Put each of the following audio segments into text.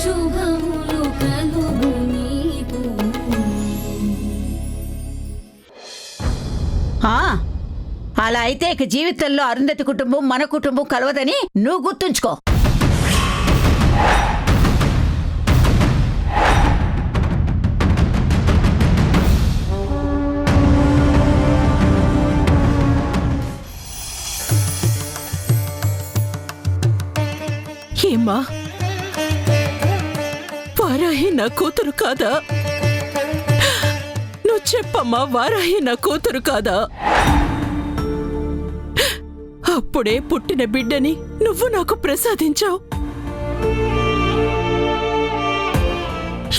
శుభములు కలుగు నీకు. అలా అయితే ఇక జీవితంలో అరుంధతి కుటుంబం మన కుటుంబం కలవదని నువ్వు గుర్తుంచుకో. ఏమ్మా, వారాహి నా కూతురు కాదా? నువ్వు చెప్పమ్మా, వారాహి నా కూతురు కాదా? అప్పుడే పుట్టిన బిడ్డని నువ్వు నాకు ప్రసాదించావు.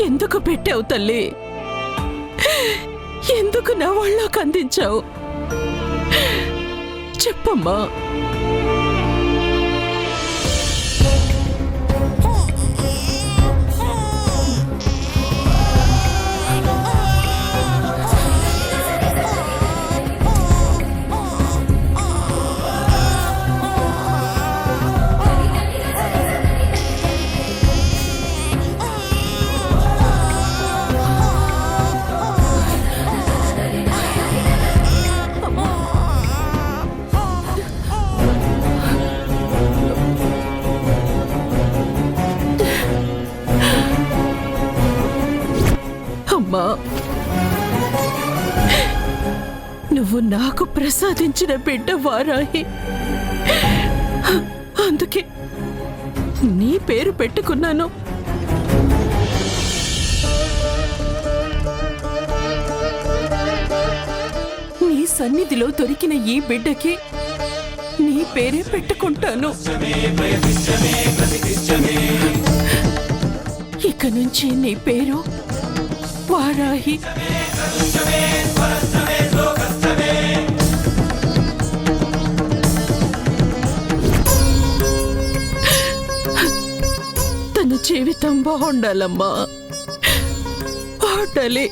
ఎందుకు పెట్టావు తల్లి? ఎందుకు నా వాళ్ళకు అందించావు? చెప్పమ్మా. అమ్మా, నువ్వు నాకు ప్రసాదించిన బిడ్డ వారాహి. అందుకే నీ పేరు పెట్టుకున్నాను. నీ సన్నిధిలో దొరికిన ఈ బిడ్డకి నీ పేరే పెట్టుకుంటాను. ఇక నుంచి నీ పేరు వారాహి. తన జీవితం బాగుండాలమ్మా, బాగుండాలి.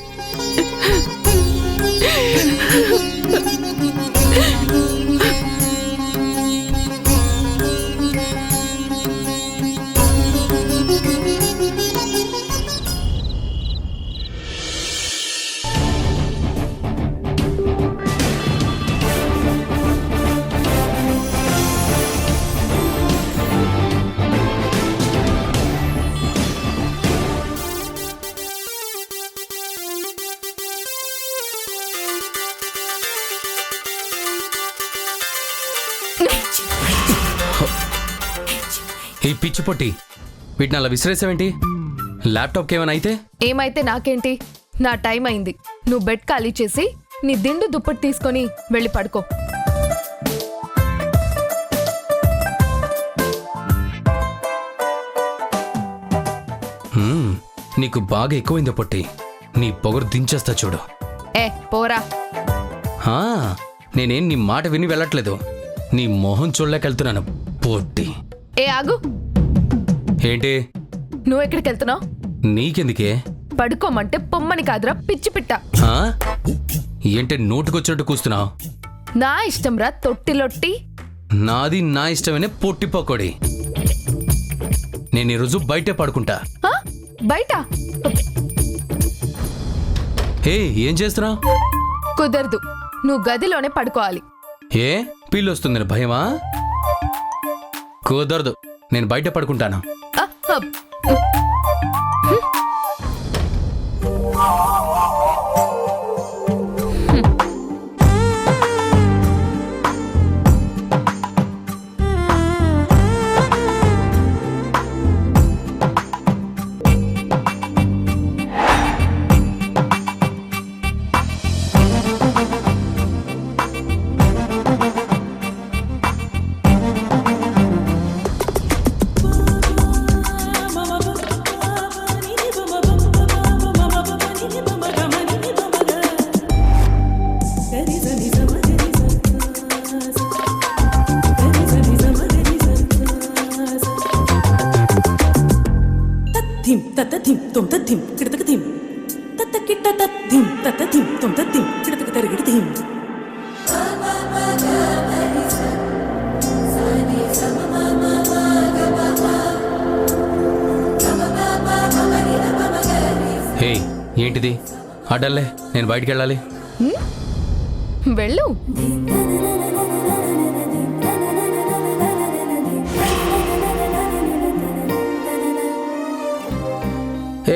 ఈ పిచ్చి పొట్టి వీటిని అలా విసిరేసావేంటి? ల్యాప్టాప్కి ఏమైనా అయితే? ఏమైతే నాకేంటి? నా టైం అయింది. నువ్వు బెడ్ ఖాళీ చేసి నీ దిండు దుప్పటి తీసుకొని వెళ్ళి పడుకో. నీకు బాగా ఎక్కువైంది పొట్టి. నీ పొగరు దించేస్తా చూడు. పోరా. నేనేం నీ మాట విని వెళ్ళట్లేదు, నీ మొహం చూడలేకెళ్తున్నాను పొట్టి. ఆగు. ఏంటి? నువ్వెక్కడికి వెళ్తున్నావు? నీకెందుకే? పడుకోమంటే పొమ్మని కాదురా పిచ్చి పిట్ట. ఏంటి నోటుకొచ్చినట్టు కూస్తున్నావు? నా ఇష్టం రా తొట్టిలొట్టి. నాది నా ఇష్టమనే పొట్టి పకోడి. నేను ఈరోజు బయటే పడుకుంటా. బయట? ఏం చేస్తున్నావు? కుదరదు, నువ్వు గదిలోనే పడుకోవాలి. ఏ పిల్లి వస్తుందని భయమా? కుదరదు, నేను బయట పడుకుంటాను. ఏంటిది అడ్డల్లే, నేను బయటికి వెళ్ళాలి. వెళ్ళు.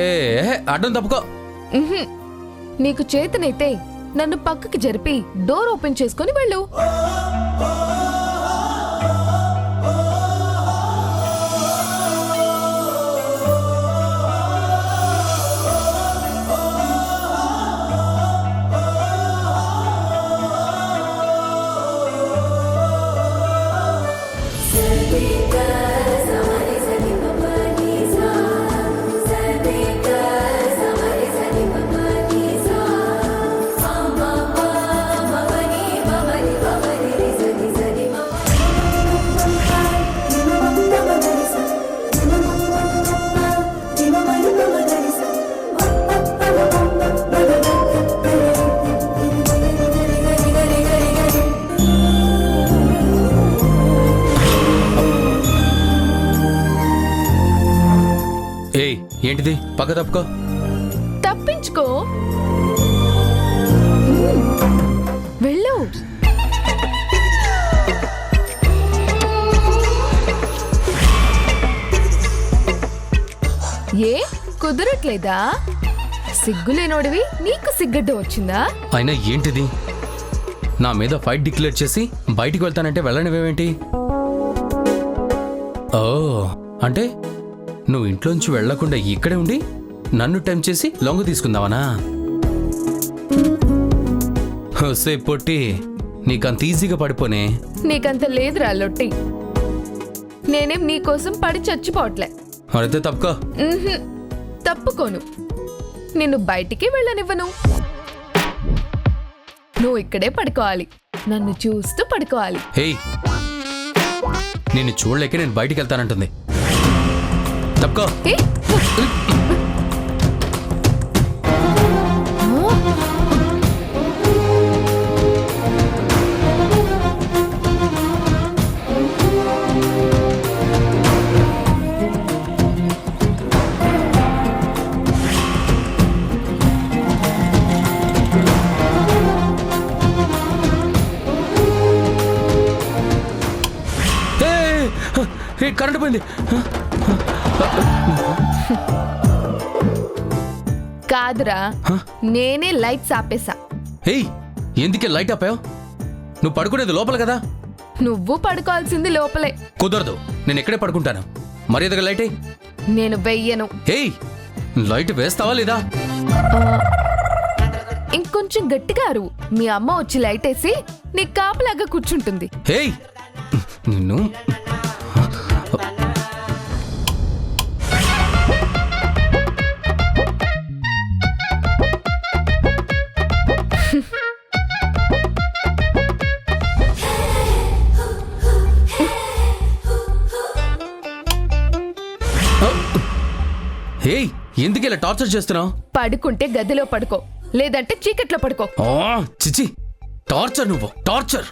ఏ అడ్డం తప్పుకో. నీకు చేతనైతే నన్ను పక్కకి జరిపి డోర్ ఓపెన్ చేసుకొని వెళ్ళు. ఏయ్ ఏంటిది, పక్క తప్పుకో. తప్పించుకో. వెళ్ళు. ఏ కుదరట్లేదా? సిగ్గులేనోడివి నీకు సిగ్గడ్డం వచ్చిందా? అయినా ఏంటిది, నా మీద ఫైట్ డిక్లేర్ చేసి బయటికి వెళ్తానంటే వెళ్ళనివేమేంటి? ఓ అంటే నువ్వు ఇంట్లోంచి వెళ్లకుండా ఇక్కడే ఉండి నన్ను టెంప్ట్ చేసి లొంగ తీసుకుందావనా? హోసే పొట్టి, నీకంత ఈజీగా పడిపోనే. నీకంత లేదురా లొట్టి. నేనేం నీకోసం పడి చచ్చిపోవట్లే. మరైతే తప్పుకో. తప్పుకోను. నిన్ను బయటికి వెళ్ళనివ్వను. నువ్వు ఇక్కడే పడుకోవాలి, నన్ను చూస్తూ పడుకోవాలి. హేయ్, నిన్ను చూడలేక నేను బయటికి వెళ్తానంటుంది. తప్పుకో. ఏ? కరెంట్ పోయింది. కాదురా, నేనే లైట్స్ ఆపేసా. హేయ్, ఎందుకే లైట్ ఆపావు? నువ్వు పడుకునేది లోపల కదా. నువ్వు పడుకోవాల్సింది లోపలే. కుదరదు, నేను ఎక్కడే పడుకుంటాను. మర్యాదగా లైట్ అయ్యి. నేను వెయ్యను. హేయ్, లైట్ వేస్తావా లేదా? ఇంకొంచెం గట్టిగా అరువు. మీ అమ్మ వచ్చి లైట్ వేసి నీ కాపలాగా కూర్చుంటుంది. హేయ్, నిన్ను హేయ్, ఎందుకు ఇలా టార్చర్ చేస్తున్నావు? పడుకుంటే గదిలో పడుకో, లేదంటే చీకట్లో పడుకో. చిచి, టార్చర్ నువ్వు, టార్చర్.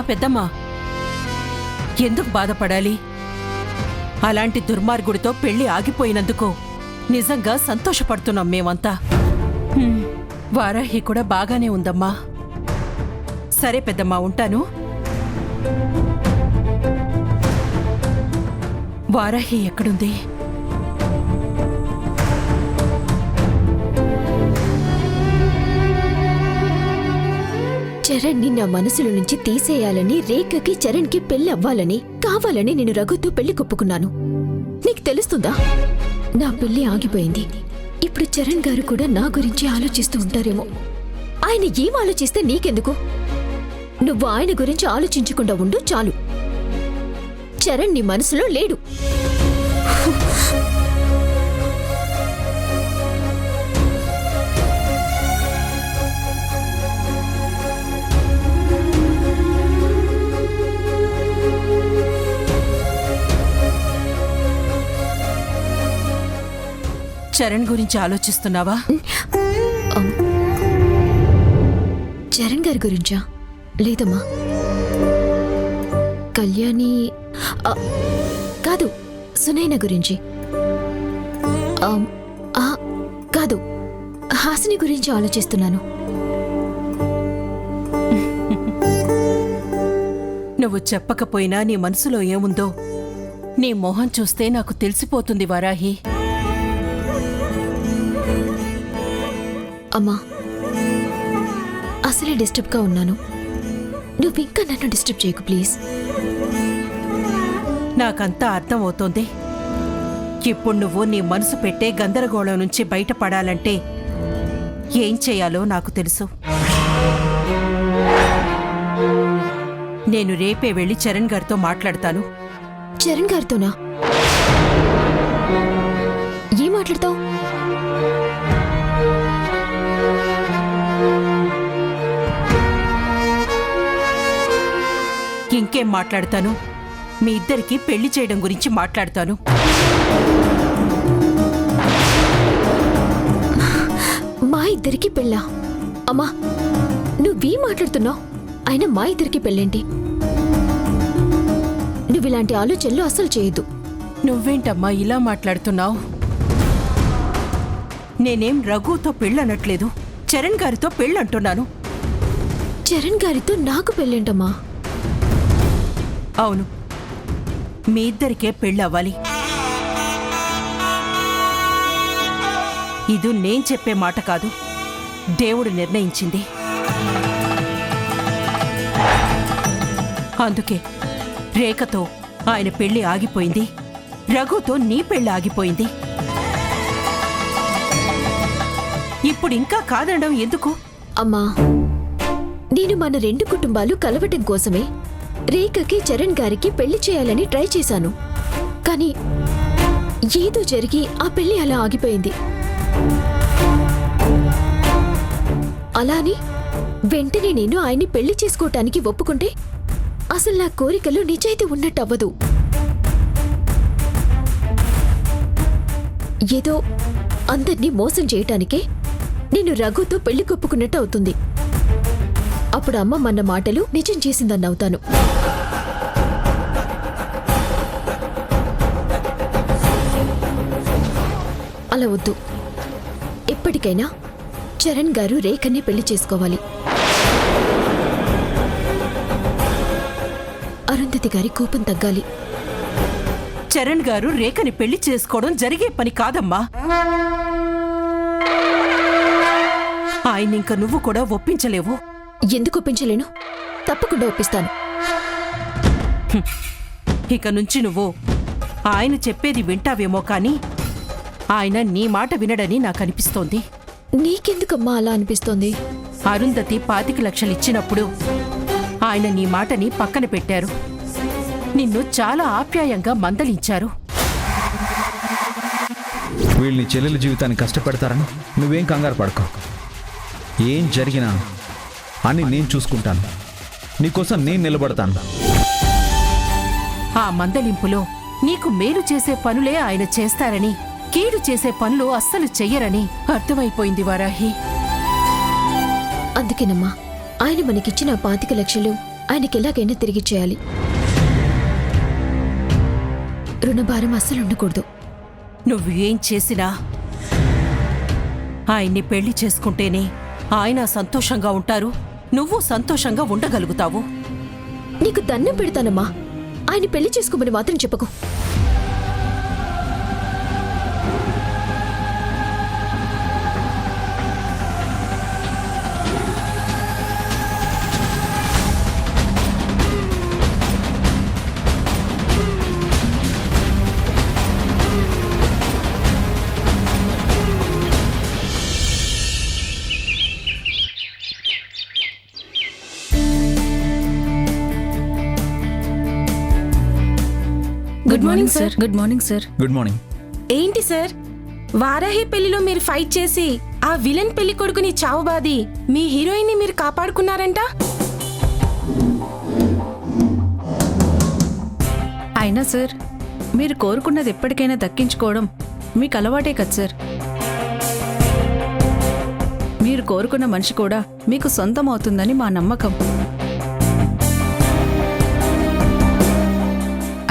పెద్దమ్మా, ఎందుకు బాధపడాలి? అలాంటి దుర్మార్గుడితో పెళ్లి ఆగిపోయినందుకు నిజంగా సంతోషపడుతున్నాం మేమంతా. వారాహి కూడా బాగానే ఉందమ్మా. సరే పెద్దమ్మా, ఉంటాను. వారాహి ఎక్కడుంది? చరణ్ని నా మనసులో నుంచి తీసేయాలని, రేఖకి చరణ్కి పెళ్లి అవ్వాలని కావాలని నేను రఘుతో పెళ్లి కొప్పుకున్నాను. నీకు తెలుస్తుందా? నా పెళ్లి ఆగిపోయింది. ఇప్పుడు చరణ్ గారు కూడా నా గురించి ఆలోచిస్తూ ఉంటారేమో. ఆయన ఏం ఆలోచిస్తే నీకెందుకు? నువ్వు ఆయన గురించి ఆలోచించకుండా ఉండు చాలు. చరణ్ నీ మనసులో లేడు. చరణ్ గురించి ఆలోచిస్తున్నావా? చరణ్ గారి గురించా? లేదమ్మా. కళ్యాణి కాదు, సునైన గురించి. కాదు, హాసిని గురించి ఆలోచిస్తున్నాను. నువ్వు చెప్పకపోయినా నీ మనసులో ఏముందో నీ మొహం చూస్తే నాకు తెలిసిపోతుంది వారాహి. అమ్మా, అసలే డిస్టర్బ్గా ఉన్నాను. నువ్వు ఇంకా నన్ను డిస్టర్బ్ చేయకు ప్లీజ్. నాకంతా అర్థమవుతోంది. ఇప్పుడు నువ్వు నీ మనసు పెట్టే గందరగోళం నుంచి బయటపడాలంటే ఏం చేయాలో నాకు తెలుసు. నేను రేపే వెళ్ళి చరణ్ గారితో మాట్లాడతాను. చరణ్ గారితోనా? ఏం మాట్లాడతావు? ఇంకేం మాట్లాడతాను? మీ ఇద్దరికి పెళ్లి చేయడం గురించి మాట్లాడతాను. మా ఇద్దరికి పెళ్ళా? అమ్మా, నువ్వేం మాట్లాడుతున్నావు? అయినా మా ఇద్దరికి పెళ్ళేంటి? నువ్విలాంటి ఆలోచనలు అస్సలు చేయొద్దు. నువ్వేంటమ్మా ఇలా మాట్లాడుతున్నావు? నేనేం రఘుతో పెళ్ళనట్లేదు, చరణ్ గారితో పెళ్ళంటున్నాను. చరణ్ గారితో నాకు పెళ్ళేంటమ్మా? అవును, మీ ఇద్దరికే పెళ్ళవ్వాలి. ఇది నేను చెప్పే మాట కాదు, దేవుడు నిర్ణయించింది. అందుకే రేఖతో ఆయన పెళ్లి ఆగిపోయింది, రఘుతో నీ పెళ్లి ఆగిపోయింది. ఇప్పుడు ఇంకా కాదనడం ఎందుకు? అమ్మా, నేను మన రెండు కుటుంబాలు కలవటం కోసమే రేఖకి చరణ్ గారికి పెళ్లి చేయాలని ట్రై చేశాను. కానీ ఏదో జరిగి ఆ పెళ్లి అలా ఆగిపోయింది. అలాని వెంటనే నేను ఆయన్ని పెళ్లి చేసుకోవటానికి ఒప్పుకుంటే అసలు నా కోరికలో నిజాయితీ ఉన్నట్టవ్వదు. ఏదో అందర్నీ మోసం చేయటానికే నేను రఘుతో పెళ్లి కొప్పుకున్నట్టు అవుతుంది. అప్పుడు అమ్మ మన మాటలు నిజం చేసిందన్నవుతాను. అలా వద్దు. ఎప్పటికైనా చరణ్ గారు రేఖని పెళ్లి చేసుకోవాలి. అరుంధతి గారి కోపం తగ్గాలి. చరణ్ గారు రేఖని పెళ్లి చేసుకోవడం జరిగే పని కాదమ్మా. ఆయనింక నువ్వు కూడా ఒప్పించలేవు. ఎందుకు ఒప్పించలేను? తప్పకుండా ఒప్పిస్తాను. ఇక నుంచి నువ్వు ఆయన చెప్పేది వింటావేమో కానీ ఆయన నీ మాట వినడని నాకనిపిస్తోంది. నీకెందుకమ్మా అలా అనిపిస్తోంది? అరుంధతి 25 లక్షలు ఇచ్చినప్పుడు ఆయన నీ మాటని పక్కన పెట్టారు. నిన్ను చాలా ఆప్యాయంగా మందలించారు. వీళ్ళని చెల్లెల జీవితాన్ని కష్టపెడతారని నువ్వేం కంగారు పడకో. ఏం జరిగినా అని నేను చూసుకుంటాను. నీకోసం నేను నిలబడతాను. ఆ మందలింపులో నీకు మేలు చేసే పనులే ఆయన చేస్తారని, కీడు చేసే పనులు అస్సలు చెయ్యరని అర్థమైపోయింది వారాహి. అందుకేనమ్మా ఆయన మనకిచ్చిన 25 లక్షలు ఆయనకెలాగైనా తిరిగిచ్చేయాలి. రుణభారం అస్సలు ఉండకూడదు. నువ్వు ఏం చేసినా ఆయన్ని పెళ్లి చేసుకుంటేనే ఆయన సంతోషంగా ఉంటారు, నువ్వు సంతోషంగా ఉండగలుగుతావు. నీకు దండం పెడతానమ్మా, ఆయన పెళ్లి చేసుకోమని మాత్రం చెప్పకు. Good morning sir. Good morning sir. Good morning. ఏంటి సార్, వారాహి పెళ్లిలో మీరు ఫైట్ చేసి ఆ విలన్ పెళ్లి కొడుకుని చావుబాది మీ హీరోయిన్ ని మీరు కాపాడుకున్నారంట. అయినా సార్, మీరు కోరుకున్నది ఎప్పటికైనా దక్కించుకోవడం మీకు అలవాటే కదా సార్. మీరు కోరుకున్న మనిషి కూడా మీకు సొంతం అవుతుందని మా నమ్మకం.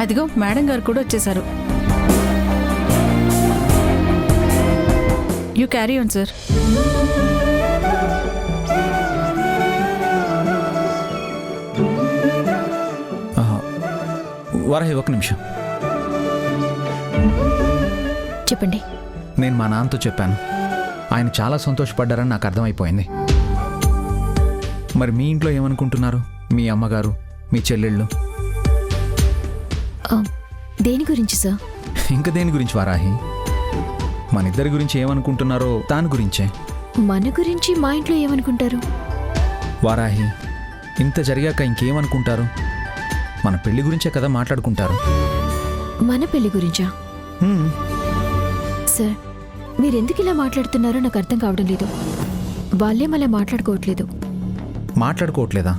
అదిగో మేడం గారు కూడా వచ్చేశారు. You carry on sir. Varahi, ఒక నిమిషం. చెప్పండి. నేను మా నాన్నతో చెప్పాను. ఆయన చాలా సంతోషపడ్డారని నాకు అర్థమైపోయింది. మరి మీ ఇంట్లో ఏమనుకుంటున్నారు? మీ అమ్మగారు, మీ చెల్లెళ్ళు? దేని గురించి సార్? ఇంకా దేని గురించి వారాహి? మన ఇద్దరి గురించి ఏమనుకుంటున్నారో దాని గురించే. మన గురించి మా ఇంట్లో ఏమనుకుంటారు? వారాహి, ఇంత జరిగాక ఇంకేమనుకుంటారు? మన పెళ్లి గురించే కదా మాట్లాడుకుంటారు. మన పెళ్లి గురించా? హ్మ్. సార్, మీరెందుకు ఇలా మాట్లాడుతున్నారో నాకు అర్థం కావడం లేదు. వాళ్ళేం అలా మాట్లాడుకోవట్లేదు. మాట్లాడుకోవట్లేదా?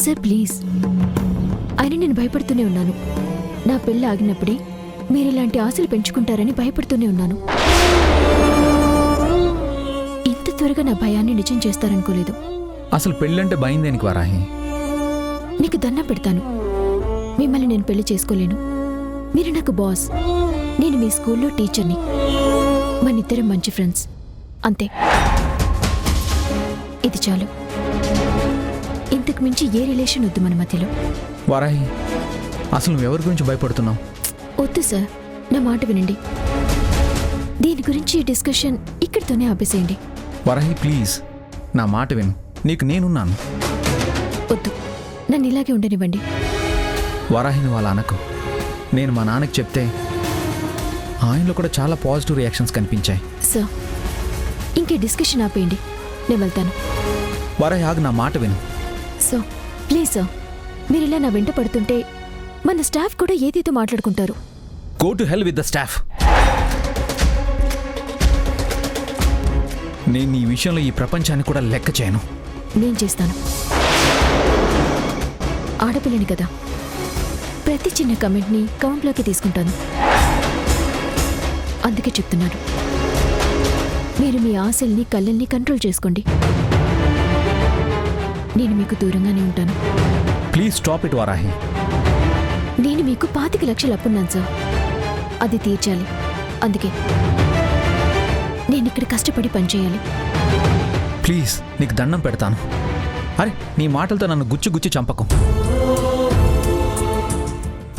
సార్ ప్లీజ్, అయినా నేను భయపడుతూనే ఉన్నాను. నా పెళ్ళి ఆగినప్పుడే మీరు ఇలాంటి ఆశలు పెంచుకుంటారని భయపడుతూనే ఉన్నాను. ఇంత త్వరగా నా భయాన్ని నిజం చేస్తారనుకోలేదు. అసలు పెళ్ళంటే భయం దేనికి వారాహి? మీకు దండం పెడతాను, మిమ్మల్ని నేను పెళ్లి చేసుకోలేను. మీరు నాకు బాస్, నేను మీ స్కూల్లో టీచర్ని. మనిద్దరం మంచి ఫ్రెండ్స్, అంతే. ఇది చాలు. ఇంతకు మించి ఏ రిలేషన్ వద్దు మన మధ్యలో. వారాహి, అసలు నువ్వెవరి గురించి భయపడుతున్నావు? వద్దు సార్, నా మాట వినండి. దీని గురించి ఈ డిస్కషన్ ఇక్కడితోనే ఆపేసేయండి. వారాహి ప్లీజ్, నా మాట విను. నీకు నేనున్నాను. వద్దు, నన్ను ఇలాగే ఉండనివ్వండి. వారాహిని వాళ్ళ అనకు. నేను మా నాన్నకి చెప్తే ఆయనలో కూడా చాలా పాజిటివ్ రియాక్షన్స్ కనిపించాయి. సార్, ఇంకే డిస్కషన్ ఆపేయండి, నేను వెళ్తాను. వారాహి ఆగు, నా మాట విను. సో ప్లీజ్ సార్, మీరు ఇలా నా వెంట పడుతుంటే మన స్టాఫ్ కూడా ఏదేదో మాట్లాడుకుంటారు. Go to hell with the staff. నేను ఈ విషయంలో ఈ ప్రపంచాన్ని కూడా లెక్క చేయను. నేను చేస్తాను. ఆడపిల్లని కదా, ప్రతి చిన్న కమెంట్ని కౌంట్లోకి తీసుకుంటాను. అందుకే చెప్తున్నాను, మీరు మీ ఆశల్ని కళ్ళల్ని కంట్రోల్ చేసుకోండి. నేను మీకు దూరంగానే ఉంటాను. Please stop it Varahi. నేను మీకు 25 లక్షలు అప్పున్నాను సార్, అది తీర్చాలి. అందుకే నేను ఇక్కడ కష్టపడి పనిచేయాలి. ప్లీజ్, నీకు దండం పెడతాను. అరే, నీ మాటలతో నన్ను గుచ్చి గుచ్చి చంపకు.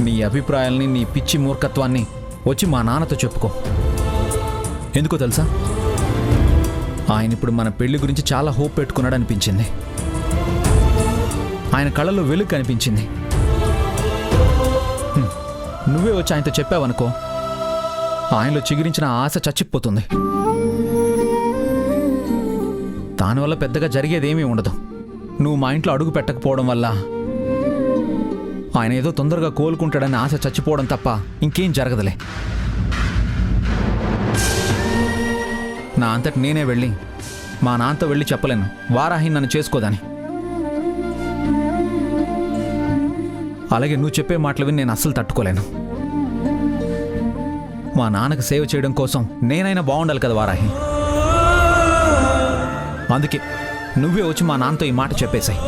నీ అభిప్రాయాల్ని, నీ పిచ్చి మూర్ఖత్వాన్ని వచ్చి మా నాన్నతో చెప్పుకో. ఎందుకో తెలుసా, ఆయన ఇప్పుడు మన పెళ్లి గురించి చాలా హోప్ పెట్టుకున్నాడు అనిపించింది. ఆయన కళ్ళలో వెలుగు కనిపించింది. నువ్వే వచ్చి ఆయనతో చెప్పావనుకో, ఆయనలో చిగురించిన ఆశ చచ్చిపోతుంది. దానివల్ల పెద్దగా జరిగేదేమీ ఉండదు. నువ్వు మా ఇంట్లో అడుగు పెట్టకపోవడం వల్ల ఆయన ఏదో తొందరగా కోలుకుంటాడని ఆశ చచ్చిపోవడం తప్ప ఇంకేం జరగదులే. నా అంతటి నేనే వెళ్ళి మా నాన్నతో వెళ్ళి చెప్పలేను వారాహి నన్ను చేసుకోదని. అలాగే నువ్వు చెప్పే మాటలు విని నేను అస్సలు తట్టుకోలేను. మా నాన్నకు సేవ చేయడం కోసం నేనైనా బాగుండాలి కదా వారాహి. అందుకే నువ్వే వచ్చి మా నాన్నతో ఈ మాట చెప్పేశాయి.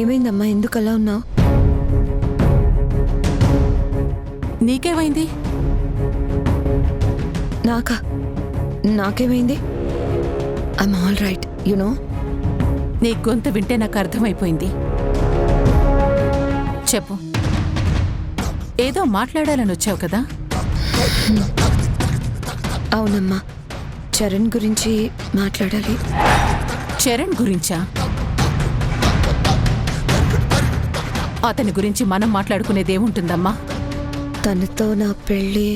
ఏమైందమ్మా, ఎందుకు అలా ఉన్నావు? నీకేమైంది? నాకేమైంది? I'm all right, you know. నీ గొంతు వింటే నాకు అర్థమైపోయింది. చెప్పు, ఏదో మాట్లాడాలని వచ్చావు కదా? అవునమ్మా, చరణ్ గురించి మాట్లాడాలి. చరణ్ గురించా? అతని గురించి మనం మాట్లాడుకునేదేముంటుందమ్మా? తనతో నా పెళ్ళి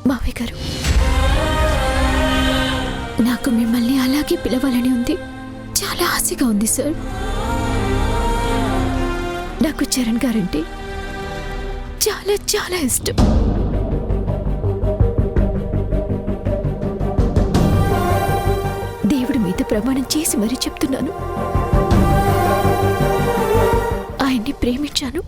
మావయ్య గారు, నాకు మిమ్మల్ని అలాగే పిలవాలని ఉంది. చాలా ఆశగా ఉంది సార్. నాకు చరణ్ గారంటే చాలా చాలా ఇష్టం. దేవుడి మీద ప్రమాణం చేసి మరీ చెప్తున్నాను, ఆయన్ని ప్రేమించాను.